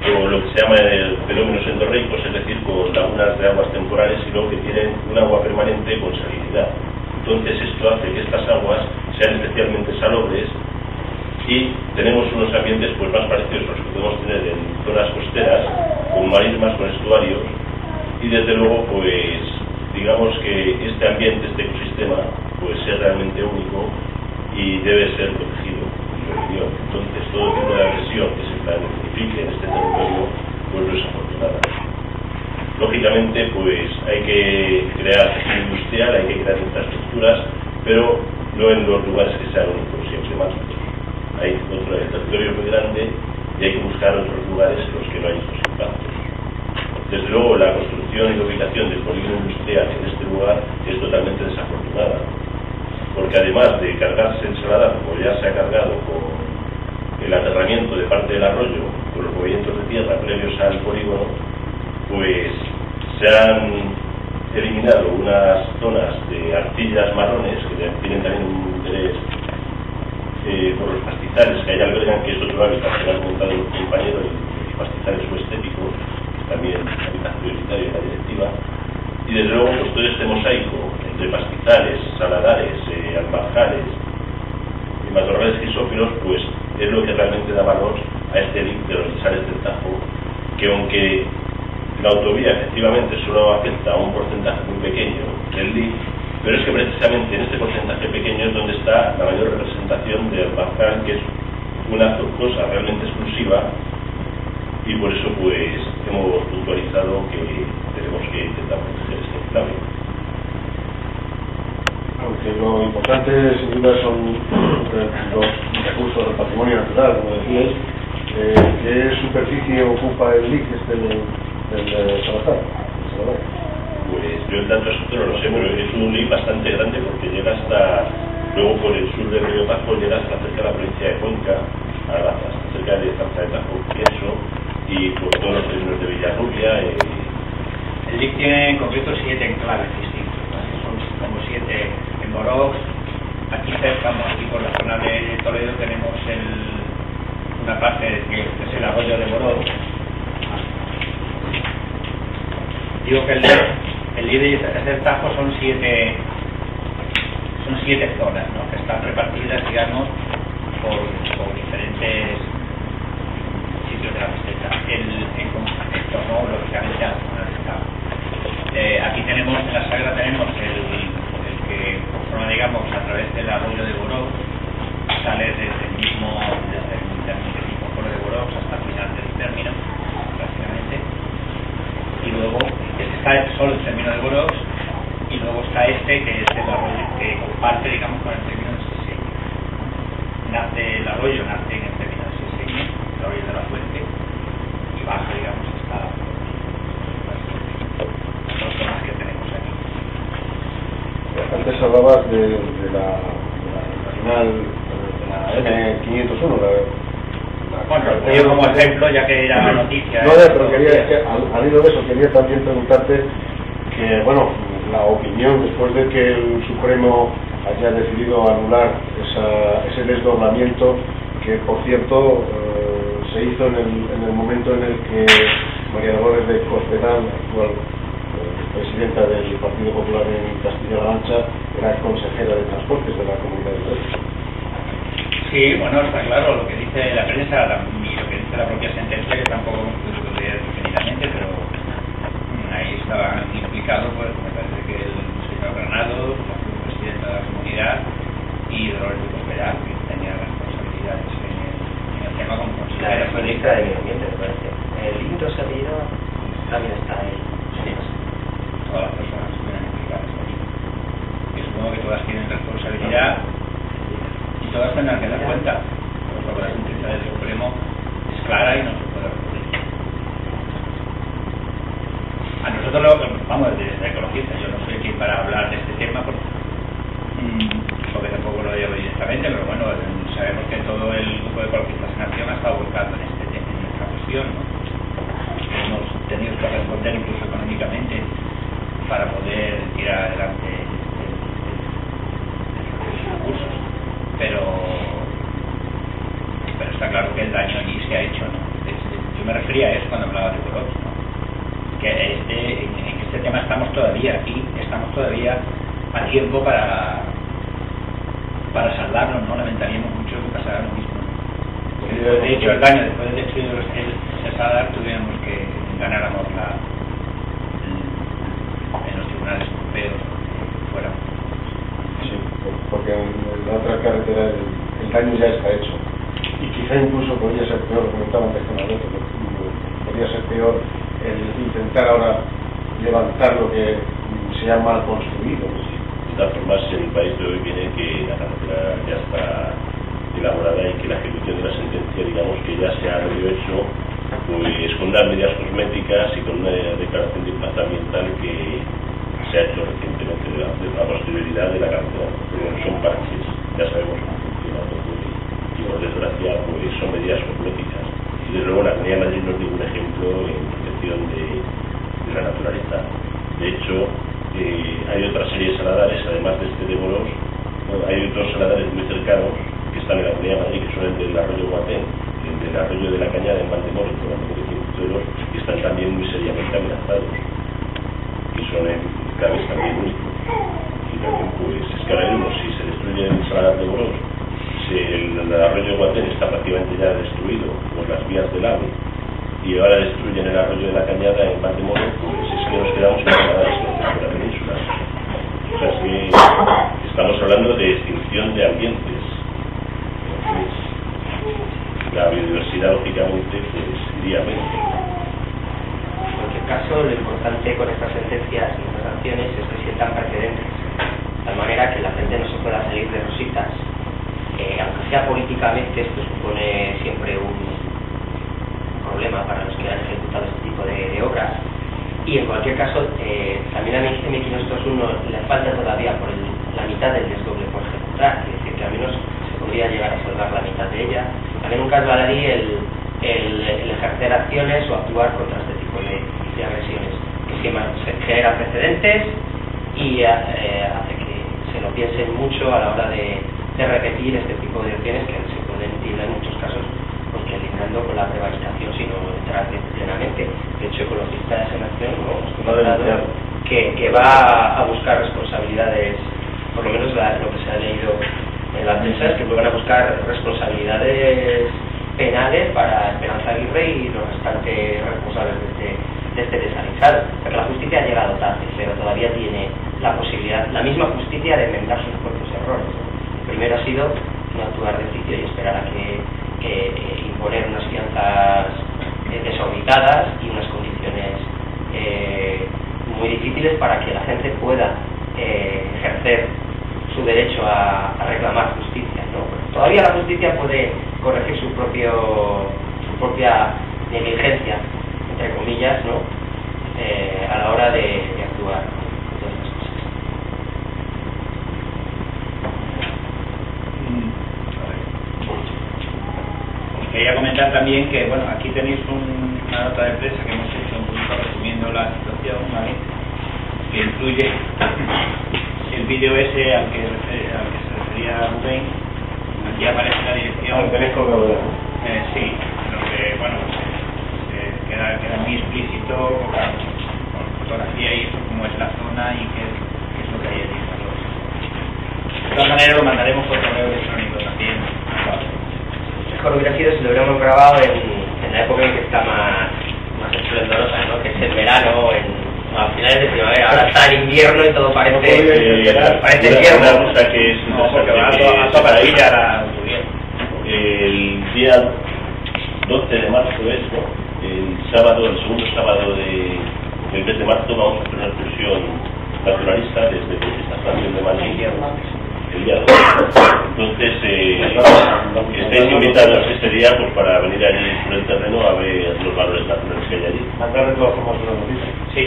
con lo que se llama fenómenos endorreicos, es decir, con lagunas de aguas temporales y luego que tienen un agua permanente con salinidad. Entonces esto hace que estas aguas sean especialmente salobres y tenemos unos ambientes pues más parecidos a los que podemos tener en zonas costeras, con marismas, con estuarios, y desde luego pues digamos que este ambiente, este ecosistema, pues es realmente único y debe ser protegido. Entonces todo tipo de agresión que se planifique en este territorio pues no es afortunada. Lógicamente pues hay que crear tejido industrial, hay que crear infraestructuras, pero no en los lugares que sean únicos, siempre más. Hay otro territorio muy grande y hay que buscar otros lugares en los que no hay estos impactos. Desde luego la construcción y la ubicación del polígono industrial en este lugar es totalmente desafortunada, porque además de cargarse el Saladar, como ya se ha cargado con el aterramiento de parte del arroyo, con los movimientos de tierra previos al polígono, pues se han eliminado unas zonas de arcillas marrones que tienen también un interés por los pastizales que ahí albergan, que es otro hábitat que han comentado los compañeros, el pastizal estético, también hábitat prioritario de la directiva, y desde luego pues todo este mosaico entre pastizales, saladares, albarjales y matorrales crisófilos, pues es lo que realmente da valor a este LIC de los desales del Tajo, que aunque la autovía efectivamente solo afecta a un porcentaje muy pequeño del LIC, pero es que precisamente en este porcentaje pequeño es donde está la mayor representación del albarjal, que es una cosa realmente exclusiva, y por eso pues hemos puntualizado que tenemos que intentar proteger este enclave. Aunque lo importante sin duda son los recursos del patrimonio natural, como decíais, ¿qué superficie ocupa el LIC del Salazar? Pues yo el dato exacto no lo sé, pero es un LIC bastante grande porque llega hasta, luego por el sur del río Tajo, llega hasta cerca de la provincia de Cuenca, hasta cerca de Zarza de Tajo, pienso, y por todos los términos de Villarrubia. El LIC tiene en concreto 7 enclaves distintos, ¿vale? Son como 7 en Borox. Aquí cerca, aquí por la zona de Toledo, tenemos una parte que es el arroyo de Borox. Digo que el LIC del Tajo son 7 zonas, ¿no?, que están repartidas, digamos, por diferentes sitios de la meseta. En torno, lógicamente, a la zona del Tajo. Aquí tenemos, en la Sagra tenemos el que forma, digamos, a través del arroyo de Borox, sale desde el mismo foro de Borox hasta el final del término, prácticamente. Y luego está solo el término de Borox, y luego está este, que es el arroyo que comparte, digamos, con el término de Seseña. El arroyo nace en el término de Seseña, el arroyo de la fuente, y baja, digamos, hasta las zonas que tenemos aquí. Antes hablabas de la nacional, de la M501, bueno, yo como ejemplo, ya que era la noticia. No, pero quería, que, al hilo de eso, quería también preguntarte que, bueno, la opinión después de que el Supremo haya decidido anular ese desdoblamiento, que por cierto se hizo en el momento en el que María Dolores de Cospedal, actual presidenta del Partido Popular en Castilla-La Mancha, era consejera de Transportes de la Comunidad de Madrid. Sí, bueno, está claro lo que dice la prensa y lo que dice la propia sentencia, que tampoco hemos podido leer detenidamente, pero ahí estaban implicados, pues me parece que el señor Granado, la presidenta de la comunidad, y Dolores de Cospedal, que tenía responsabilidades en el tema como consejera. La responsabilidad de medio ambiente, me parece. El libro salido también está ahí. Todas las personas que estuvieran implicadas allí. Y supongo que todas tienen responsabilidad. Y todas tendrán que dar cuenta, porque la sentencia del Supremo es clara y no se puede recurrir. A nosotros, vamos, desde ecologista, yo no soy quien para hablar de este tema, porque tampoco lo llevo directamente, pero bueno, sabemos que todo el grupo de ecologistas en acción ha estado buscando en esta cuestión, ¿no? Hemos tenido que responder incluso económicamente para poder tirar adelante los recursos. Pero está claro que el daño allí se ha hecho, ¿no? Yo yo me refería a eso cuando hablaba de Boros, ¿no? Que en este tema estamos todavía a tiempo para saldarlo, no lamentaríamos mucho que pasara lo mismo. De hecho, el daño después del despido el Sadar tuvimos que ganáramos en los tribunales europeos fuera. Sí, porque en la otra carretera el daño ya está hecho. Y quizá incluso podría ser peor, comentaba antes con Alberto, podría ser peor el intentar ahora levantar lo que se ha mal construido. De todas formas, en el país de hoy viene que la carretera ya está elaborada y que la ejecución de la sentencia, digamos que ya se ha hecho pues con unas medidas cosméticas y con una declaración de impacto ambiental que se ha hecho recientemente de la posterioridad de la carretera, pero son parches, ya sabemos cómo funciona todo y por desgracia pues son medidas cosméticas y desde luego la Comunidad de Madrid no es ningún ejemplo en protección de la naturaleza. De hecho, hay otra serie de saladares, además de este de Boros, hay otros saladares muy cercanos que están en la Comunidad de Madrid, que son el del arroyo Guatén, el del arroyo de la Cañada en Valdemoro, que están también muy seriamente amenazados, y son cada vez también únicos. Y también, pues, es que ahora mismo, si se destruye el saladar de Boros, si el arroyo Guatén está prácticamente ya destruido por las vías del AVE, y ahora destruyen el arroyo de la Cañada en Valdemoro, pues es que nos quedamos sin saladares en la península. O sea, que estamos hablando de extinción de ambientes. La biodiversidad, lógicamente, pues iría menos. En cualquier caso, lo importante con estas sentencias y estas sanciones es que sientan precedentes, de tal manera que la gente no se pueda salir de rositas. Aunque sea políticamente, esto supone siempre un problema para los que han ejecutado este tipo de obras. Y en cualquier caso, también a M501 le falta todavía por la mitad del desdoble por ejecutar, es decir, que al menos se podría llegar a saldar la mitad de ella. También nunca es baladí el ejercer acciones o actuar contra este tipo de agresiones, que se generan precedentes y hace que se lo piensen mucho a la hora de repetir este tipo de acciones que se pueden ir en muchos casos porque lidiando con la prevaricación, sino entrar plenamente. De hecho, Ecologistas en Acción hemos comentado que va a buscar responsabilidades, por lo menos lo que se ha leído en la prensa, es que van a buscar responsabilidades penales para Esperanza Aguirre y los restantes responsables de este desaguisado. Porque la justicia ha llegado tarde, pero todavía tiene la posibilidad, la misma justicia, de enmendar sus propios errores. El primero ha sido no actuar de oficio y esperar a que imponer unas fianzas desorbitadas y unas condiciones muy difíciles para que la gente pueda ejercer su derecho a reclamar justicia, ¿no? Pero todavía la justicia puede corregir su propia negligencia, entre comillas, ¿no? A la hora de actuar en todas estas cosas. Quería comentar también que, bueno, aquí tenéis una nota de prensa que hemos hecho un poquito resumiendo la situación, ¿vale? Que incluye el vídeo ese al que se refería Rubén. Aquí aparece la dirección. Sí, donde, bueno, queda muy explícito con fotografía y eso, cómo es la zona y qué es lo que hay allí. De todas maneras lo mandaremos por correo electrónico también. Mejor hubiera sido si lo hubiéramos grabado en la época en que está más esplendorosa, ¿no? Que es el verano, a finales de primavera. Ahora está el invierno y todo parece invierno. Una cosa que es el día 12 de marzo el segundo sábado del mes de marzo vamos a hacer una excursión naturalista desde esta estación de Madrid el día 12. Entonces estáis invitados ese día pues para venir allí sobre el terreno a ver los valores naturales que hay allí. Mandar de todas formas una noticia. Sí.